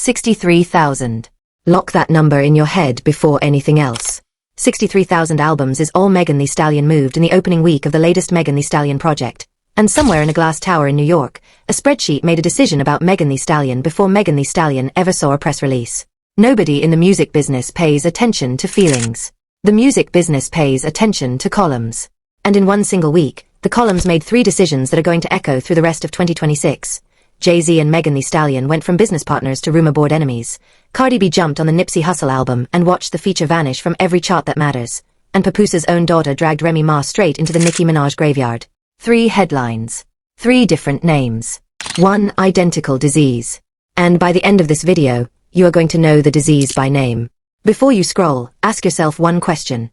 63,000. Lock that number in your head before anything else. 63,000 albums is all Megan Thee Stallion moved in the opening week of the latest Megan Thee Stallion project. And somewhere in a glass tower in New York, a spreadsheet made a decision about Megan Thee Stallion before Megan Thee Stallion ever saw a press release. Nobody in the music business pays attention to feelings. The music business pays attention to columns. And in one single week, the columns made 3 decisions that are going to echo through the rest of 2026. Jay-Z and Megan Thee Stallion went from business partners to rumor-board enemies. Cardi B jumped on the Nipsey Hustle album and watched the feature vanish from every chart that matters. And Papoose's own daughter dragged Remy Ma straight into the Nicki Minaj graveyard. 3 headlines. 3 different names. 1 identical disease. And by the end of this video, you are going to know the disease by name. Before you scroll, ask yourself one question.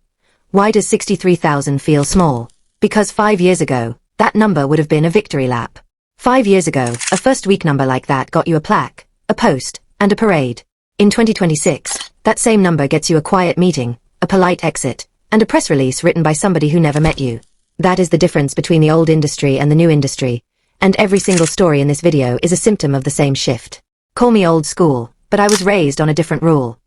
Why does 63,000 feel small? Because 5 years ago, that number would have been a victory lap. 5 years ago, a first-week number like that got you a plaque, a post, and a parade. In 2026, that same number gets you a quiet meeting, a polite exit, and a press release written by somebody who never met you. That is the difference between the old industry and the new industry, and every single story in this video is a symptom of the same shift. Call me old school, but I was raised on a different rule.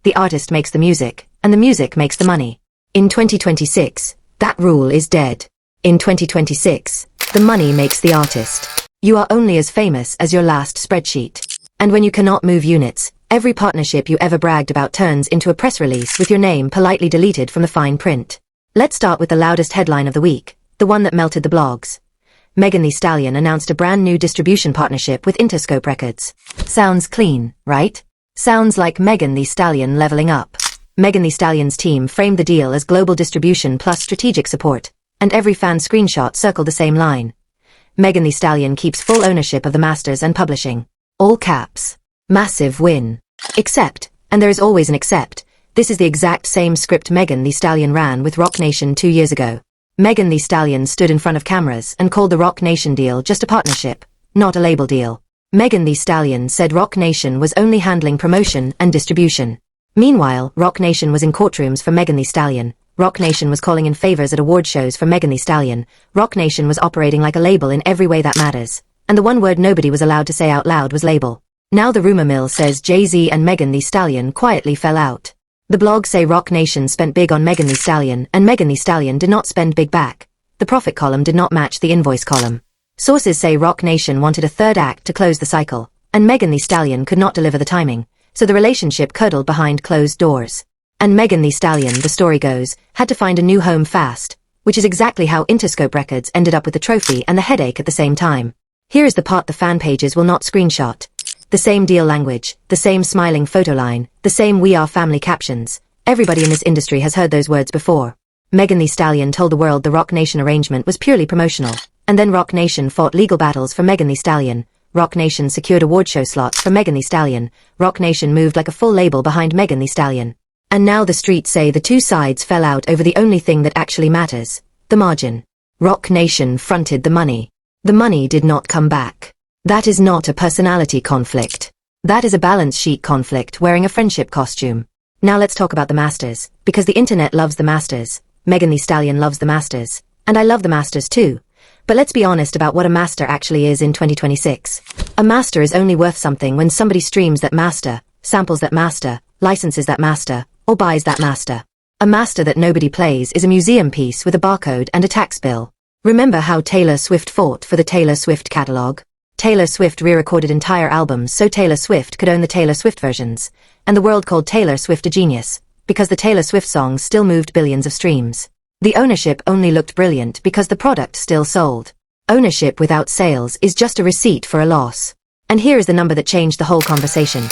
The artist makes the music, and the music makes the money. In 2026, that rule is dead. In 2026, the money makes the artist. You are only as famous as your last spreadsheet. And when you cannot move units, every partnership you ever bragged about turns into a press release with your name politely deleted from the fine print. Let's start with the loudest headline of the week, the one that melted the blogs. Megan Thee Stallion announced a brand new distribution partnership with Interscope Records. Sounds clean, right? Sounds like Megan Thee Stallion leveling up. Megan Thee Stallion's team framed the deal as global distribution plus strategic support, and every fan screenshot circled the same line. Megan Thee Stallion keeps full ownership of the masters and publishing. All caps. Massive win. Except, and there is always an except, this is the exact same script Megan Thee Stallion ran with Roc Nation 2 years ago. Megan Thee Stallion stood in front of cameras and called the Roc Nation deal just a partnership, not a label deal. Megan Thee Stallion said Roc Nation was only handling promotion and distribution. Meanwhile, Roc Nation was in courtrooms for Megan Thee Stallion. Roc Nation was calling in favors at award shows for Megan Thee Stallion. Roc Nation was operating like a label in every way that matters. And the one word nobody was allowed to say out loud was label. Now the rumor mill says Jay-Z and Megan Thee Stallion quietly fell out. The blogs say Roc Nation spent big on Megan Thee Stallion, and Megan Thee Stallion did not spend big back. The profit column did not match the invoice column. Sources say Roc Nation wanted a third act to close the cycle, and Megan Thee Stallion could not deliver the timing, so the relationship curdled behind closed doors. And Megan Thee Stallion, the story goes, had to find a new home fast, which is exactly how Interscope Records ended up with the trophy and the headache at the same time. Here is the part the fan pages will not screenshot. The same deal language, the same smiling photo line, the same "We Are Family" captions. Everybody in this industry has heard those words before. Megan Thee Stallion told the world the Roc Nation arrangement was purely promotional, and then Roc Nation fought legal battles for Megan Thee Stallion. Roc Nation secured award show slots for Megan Thee Stallion. Roc Nation moved like a full label behind Megan Thee Stallion. And now the streets say the two sides fell out over the only thing that actually matters, the margin. Roc Nation fronted the money. The money did not come back. That is not a personality conflict. That is a balance sheet conflict wearing a friendship costume. Now let's talk about the masters, because the internet loves the masters. Megan Thee Stallion loves the masters. And I love the masters too. But let's be honest about what a master actually is in 2026. A master is only worth something when somebody streams that master, samples that master, licenses that master, or buys that master. A master that nobody plays is a museum piece with a barcode and a tax bill. Remember how Taylor Swift fought for the Taylor Swift catalog? Taylor Swift re-recorded entire albums so Taylor Swift could own the Taylor Swift versions, and the world called Taylor Swift a genius, because the Taylor Swift songs still moved billions of streams. The ownership only looked brilliant because the product still sold. Ownership without sales is just a receipt for a loss. And here is the number that changed the whole conversation.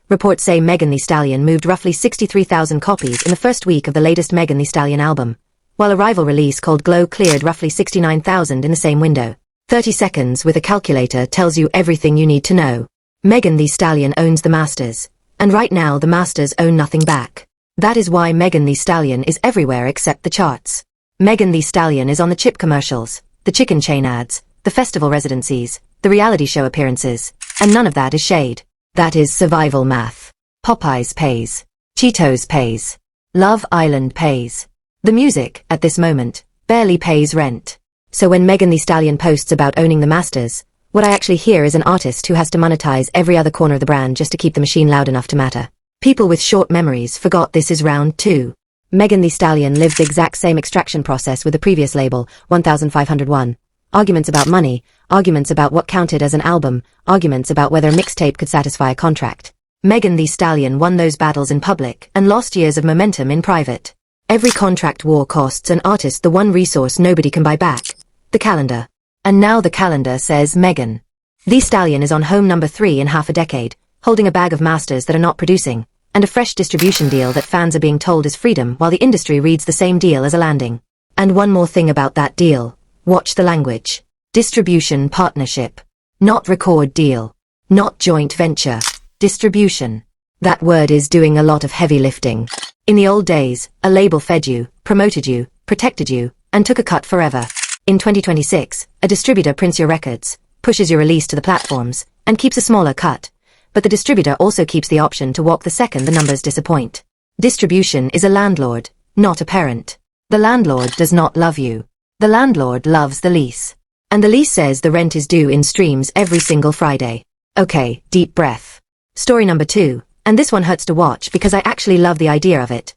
Reports say Megan Thee Stallion moved roughly 63,000 copies in the first week of the latest Megan Thee Stallion album, while a rival release called Glow cleared roughly 69,000 in the same window. 30 seconds with a calculator tells you everything you need to know. Megan Thee Stallion owns the masters, and right now the masters own nothing back. That is why Megan Thee Stallion is everywhere except the charts. Megan Thee Stallion is on the chip commercials, the chicken chain ads, the festival residencies, the reality show appearances, and none of that is shade. That is survival math. Popeyes pays. Cheetos pays. Love Island pays. The music, at this moment, barely pays rent. So when Megan Thee Stallion posts about owning the masters, What I actually hear is an artist who has to monetize every other corner of the brand just to keep the machine loud enough to matter. People with short memories forgot this is round 2. Megan Thee Stallion lived the exact same extraction process with the previous label, 1501. Arguments about money, arguments about what counted as an album, arguments about whether a mixtape could satisfy a contract. Megan Thee Stallion won those battles in public and lost years of momentum in private. Every contract war costs an artist the one resource nobody can buy back, the calendar. And now the calendar says Megan Thee Stallion is on home number 3 in half a decade, holding a bag of masters that are not producing, and a fresh distribution deal that fans are being told is freedom while the industry reads the same deal as a landing. And one more thing about that deal. Watch the language. Distribution partnership. Not record deal. Not joint venture. Distribution. That word is doing a lot of heavy lifting. In the old days, a label fed you, promoted you, protected you, and took a cut forever. In 2026, a distributor prints your records, pushes your release to the platforms, and keeps a smaller cut. But the distributor also keeps the option to walk the second the numbers disappoint. Distribution is a landlord, not a parent. The landlord does not love you. The landlord loves the lease. And the lease says the rent is due in streams every single Friday. Okay, deep breath. Story number 2, and this one hurts to watch because I actually love the idea of it.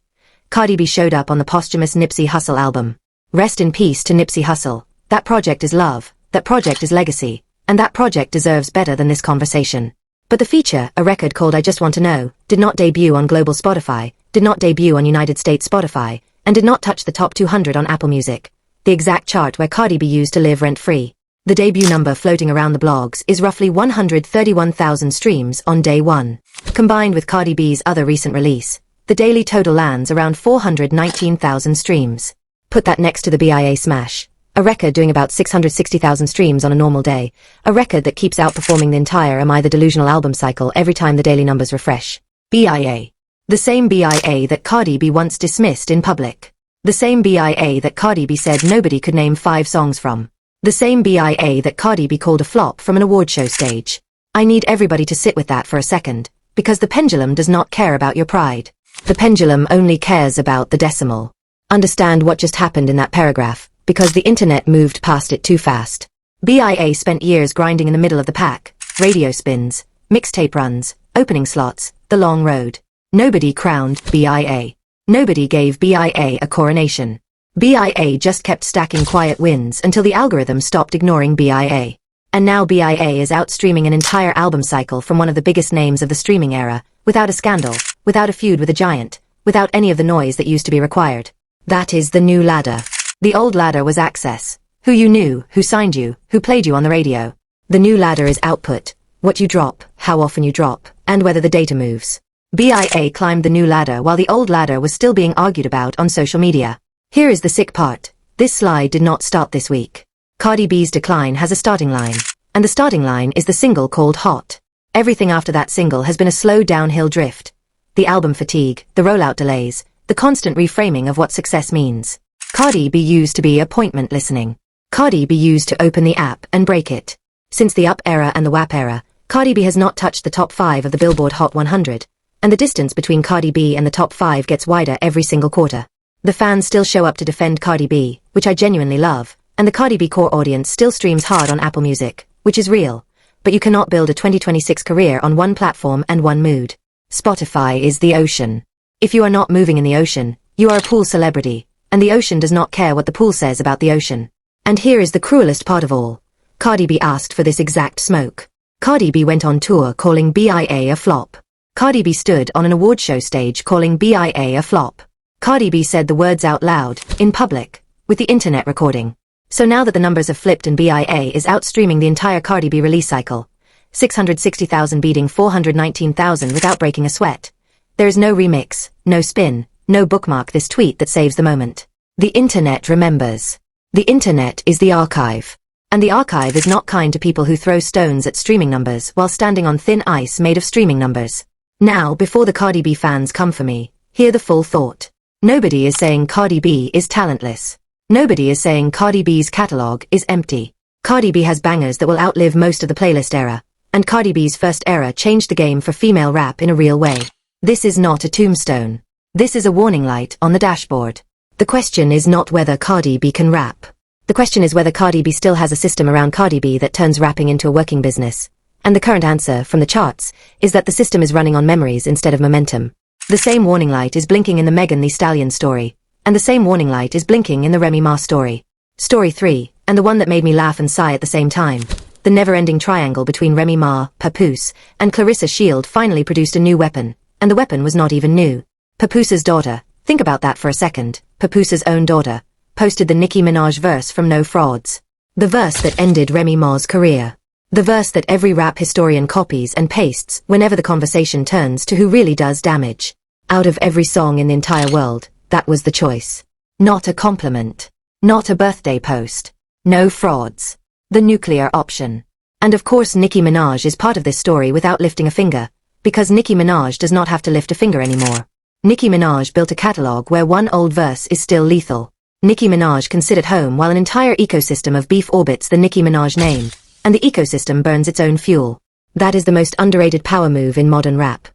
Cardi B showed up on the posthumous Nipsey Hustle album. Rest in peace to Nipsey Hustle. That project is love, that project is legacy, and that project deserves better than this conversation. But the feature, a record called I Just Want to Know, did not debut on global Spotify, did not debut on United States Spotify, and did not touch the top 200 on Apple Music, the exact chart where Cardi B used to live rent-free. The debut number floating around the blogs is roughly 131,000 streams on day 1. Combined with Cardi B's other recent release, the daily total lands around 419,000 streams. Put that next to the BIA smash. A record doing about 660,000 streams on a normal day. A record that keeps outperforming the entire Am I the Delusional album cycle every time the daily numbers refresh. BIA. The same BIA that Cardi B once dismissed in public. The same BIA that Cardi B said nobody could name 5 songs from. The same BIA that Cardi B called a flop from an award show stage. I need everybody to sit with that for a second, because the pendulum does not care about your pride. The pendulum only cares about the decimal. Understand what just happened in that paragraph, because the internet moved past it too fast. BIA spent years grinding in the middle of the pack, radio spins, mixtape runs, opening slots, the long road. Nobody crowned BIA. Nobody gave BIA a coronation. BIA just kept stacking quiet wins until the algorithm stopped ignoring BIA. And now BIA is outstreaming an entire album cycle from one of the biggest names of the streaming era, without a scandal, without a feud with a giant, without any of the noise that used to be required. That is the new ladder. The old ladder was access. Who you knew, who signed you, who played you on the radio. The new ladder is output. What you drop, how often you drop, and whether the data moves. BIA climbed the new ladder while the old ladder was still being argued about on social media. Here is the sick part. This slide did not start this week. Cardi B's decline has a starting line. And the starting line is the single called Hot. Everything after that single has been a slow downhill drift. The album fatigue, the rollout delays, the constant reframing of what success means. Cardi B used to be appointment listening. Cardi B used to open the app and break it. Since the Up era and the WAP era, Cardi B has not touched the top 5 of the Billboard Hot 100, and the distance between Cardi B and the top 5 gets wider every single quarter. The fans still show up to defend Cardi B, which I genuinely love, and the Cardi B core audience still streams hard on Apple Music, which is real. But you cannot build a 2026 career on one platform and one mood. Spotify is the ocean. If you are not moving in the ocean, you are a pool celebrity, and the ocean does not care what the pool says about the ocean. And here is the cruelest part of all. Cardi B asked for this exact smoke. Cardi B went on tour calling BIA a flop. Cardi B stood on an award show stage calling BIA a flop. Cardi B said the words out loud, in public, with the internet recording. So now that the numbers have flipped and BIA is outstreaming the entire Cardi B release cycle, 660,000 beating 419,000 without breaking a sweat. There is no remix, no spin, no bookmark this tweet that saves the moment. The internet remembers. The internet is the archive. And the archive is not kind to people who throw stones at streaming numbers while standing on thin ice made of streaming numbers. Now, before the Cardi B fans come for me, hear the full thought. Nobody is saying Cardi B is talentless. Nobody is saying Cardi B's catalog is empty. Cardi B has bangers that will outlive most of the playlist era, and Cardi B's first era changed the game for female rap in a real way. This is not a tombstone. This is a warning light on the dashboard. The question is not whether Cardi B can rap. The question is whether Cardi B still has a system around Cardi B that turns rapping into a working business. And the current answer, from the charts, is that the system is running on memories instead of momentum. The same warning light is blinking in the Megan Thee Stallion story, and the same warning light is blinking in the Remy Ma story. Story 3, and the one that made me laugh and sigh at the same time. The never-ending triangle between Remy Ma, Papoose, and Clarissa Shield finally produced a new weapon, and the weapon was not even new. Papoose's daughter, think about that for a second, Papoose's own daughter, posted the Nicki Minaj verse from No Frauds. The verse that ended Remy Ma's career. The verse that every rap historian copies and pastes whenever the conversation turns to who really does damage. Out of every song in the entire world, that was the choice. Not a compliment. Not a birthday post. No frauds. The nuclear option. And of course Nicki Minaj is part of this story without lifting a finger, because Nicki Minaj does not have to lift a finger anymore. Nicki Minaj built a catalog where one old verse is still lethal. Nicki Minaj can sit at home while an entire ecosystem of beef orbits the Nicki Minaj name, and the ecosystem burns its own fuel. That is the most underrated power move in modern rap.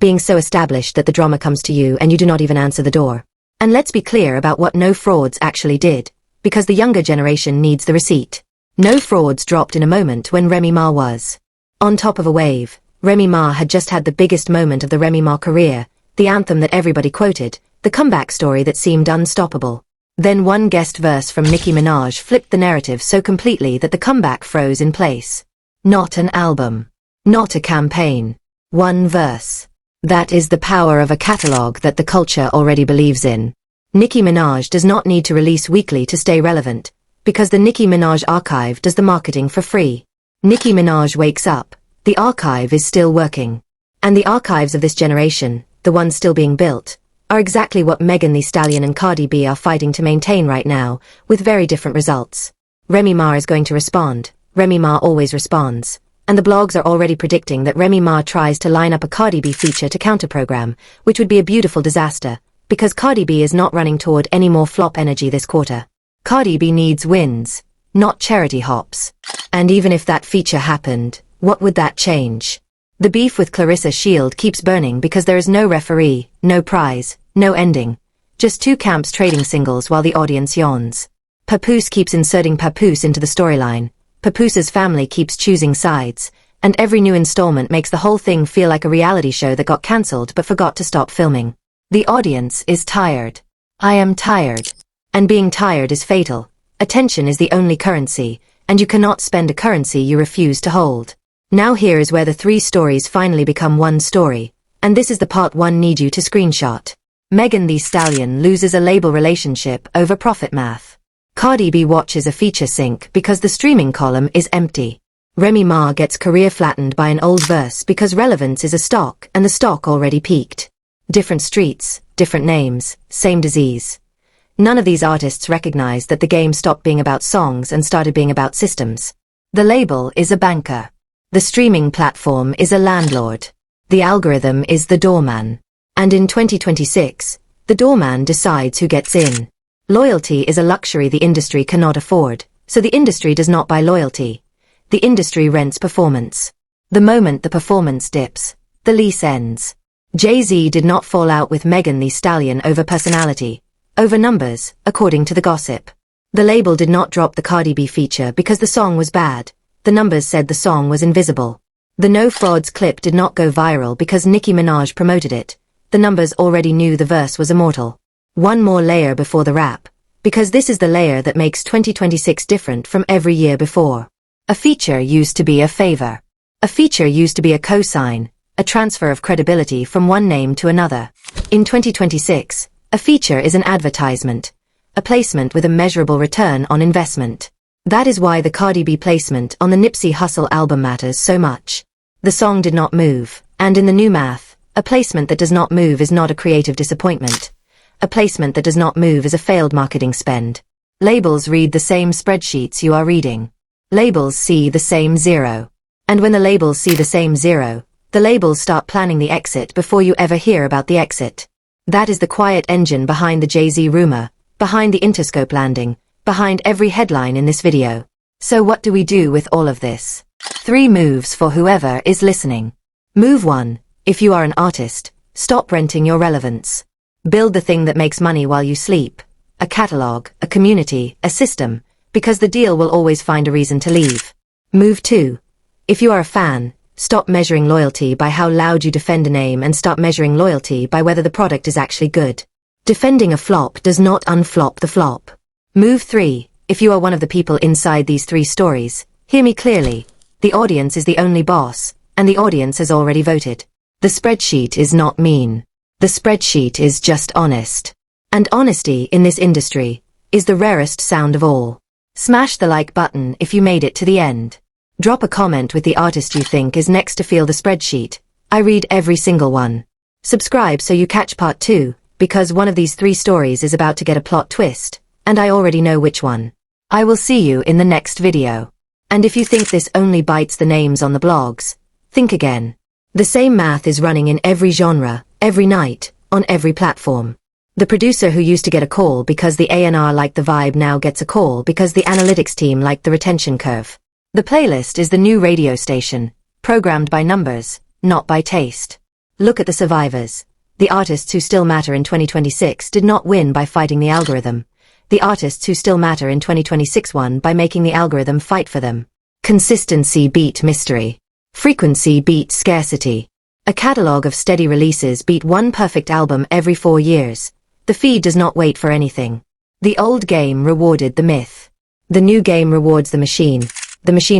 Being so established that the drama comes to you and you do not even answer the door. And let's be clear about what No Frauds actually did, because the younger generation needs the receipt. No Frauds dropped in a moment when Remy Ma was on top of a wave. Remy Ma had just had the biggest moment of the Remy Ma career, the anthem that everybody quoted, the comeback story that seemed unstoppable. Then one guest verse from Nicki Minaj flipped the narrative so completely that the comeback froze in place. Not an album. Not a campaign. One verse. That is the power of a catalog that the culture already believes in. Nicki Minaj does not need to release weekly to stay relevant, because the Nicki Minaj archive does the marketing for free. Nicki Minaj wakes up, the archive is still working. And the archives of this generation, the ones still being built, are exactly what Megan Thee Stallion and Cardi B are fighting to maintain right now, with very different results. Remy Ma is going to respond. Remy Ma always responds. And the blogs are already predicting that Remy Ma tries to line up a Cardi B feature to counter-program, which would be a beautiful disaster, because Cardi B is not running toward any more flop energy this quarter. Cardi B needs wins, not charity hops. And even if that feature happened, what would that change? The beef with Clarissa Shield keeps burning because there is no referee, no prize, no ending. Just two camps trading singles while the audience yawns. Papoose keeps inserting Papoose into the storyline. Papoose's family keeps choosing sides, and every new installment makes the whole thing feel like a reality show that got cancelled but forgot to stop filming. The audience is tired. I am tired. And being tired is fatal. Attention is the only currency, and you cannot spend a currency you refuse to hold. Now here is where the three stories finally become one story, and this is the part one need you to screenshot. Megan Thee Stallion loses a label relationship over profit math. Cardi B watches a feature sync because the streaming column is empty. Remy Ma gets career flattened by an old verse because relevance is a stock and the stock already peaked. Different streets, different names, same disease. None of these artists recognize that the game stopped being about songs and started being about systems. The label is a banker. The streaming platform is a landlord. The algorithm is the doorman. And in 2026, the doorman decides who gets in. Loyalty is a luxury the industry cannot afford, so the industry does not buy loyalty. The industry rents performance. The moment the performance dips, the lease ends. Jay-Z did not fall out with Megan Thee Stallion over personality, over numbers, according to the gossip. The label did not drop the Cardi B feature because the song was bad. The numbers said the song was invisible. The No Frauds clip did not go viral because Nicki Minaj promoted it. The numbers already knew the verse was immortal. One more layer before the rap, because this is the layer that makes 2026 different from every year before. A feature used to be a favor. A feature used to be a cosign, a transfer of credibility from one name to another. In 2026, a feature is an advertisement, a placement with a measurable return on investment. That is why the Cardi B placement on the Nipsey Hustle album matters so much. The song did not move, and in the new math, a placement that does not move is not a creative disappointment. A placement that does not move is a failed marketing spend. Labels read the same spreadsheets you are reading. Labels see the same zero. And when the labels see the same zero, the labels start planning the exit before you ever hear about the exit. That is the quiet engine behind the Jay-Z rumor, behind the Interscope landing, behind every headline in this video. So what do we do with all of this? 3 moves for whoever is listening. Move 1. If you are an artist, stop renting your relevance. Build the thing that makes money while you sleep. A catalog, a community, a system. because the deal will always find a reason to leave. Move 2. If you are a fan, stop measuring loyalty by how loud you defend a name and start measuring loyalty by whether the product is actually good. Defending a flop does not unflop the flop. Move 3. If you are one of the people inside these 3 stories, hear me clearly. The audience is the only boss, and the audience has already voted. The spreadsheet is not mean. The spreadsheet is just honest. And honesty in this industry is the rarest sound of all. Smash the like button if you made it to the end. Drop a comment with the artist you think is next to feel the spreadsheet. I read every single one. Subscribe so you catch part 2, because one of these 3 stories is about to get a plot twist, and I already know which one. I will see you in the next video. And if you think this only bites the names on the blogs, think again. The same math is running in every genre, every night, on every platform. The producer who used to get a call because the A&R liked the vibe now gets a call because the analytics team liked the retention curve. The playlist is the new radio station, programmed by numbers, not by taste. Look at the survivors. The artists who still matter in 2026 did not win by fighting the algorithm. The artists who still matter in 2026 won by making the algorithm fight for them. Consistency beat mystery. Frequency beat scarcity. A catalog of steady releases beat one perfect album every 4 years. The feed does not wait for anything. The old game rewarded the myth. The new game rewards the machine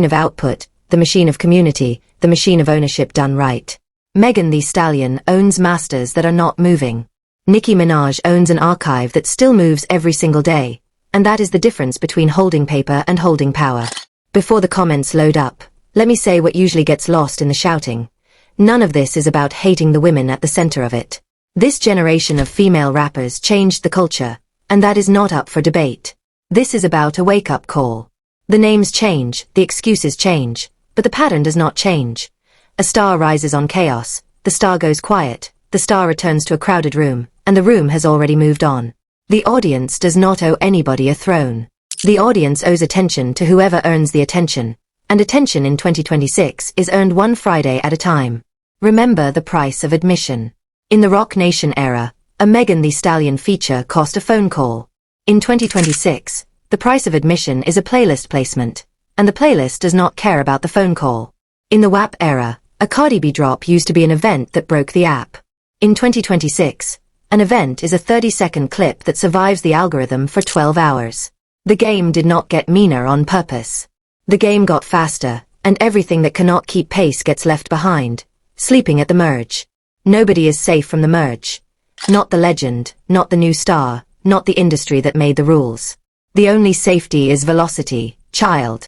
of output, the machine of community, the machine of ownership done right. Megan Thee Stallion owns masters that are not moving. Nicki Minaj owns an archive that still moves every single day, and that is the difference between holding paper and holding power. Before the comments load up, let me say what usually gets lost in the shouting. None of this is about hating the women at the center of it. This generation of female rappers changed the culture, and that is not up for debate. This is about a wake-up call. The names change, the excuses change, but the pattern does not change. A star rises on chaos, the star goes quiet, the star returns to a crowded room, and the room has already moved on. The audience does not owe anybody a throne. The audience owes attention to whoever earns the attention, and attention in 2026 is earned one Friday at a time. Remember the price of admission. In the Roc Nation era, a Megan Thee Stallion feature cost a phone call. In 2026, the price of admission is a playlist placement, and the playlist does not care about the phone call. In the WAP era, a Cardi B drop used to be an event that broke the app. In 2026, an event is a 30-second clip that survives the algorithm for 12 hours. The game did not get meaner on purpose. The game got faster, and everything that cannot keep pace gets left behind, sleeping at the merge. Nobody is safe from the merge. Not the legend, not the new star, not the industry that made the rules. The only safety is velocity, child.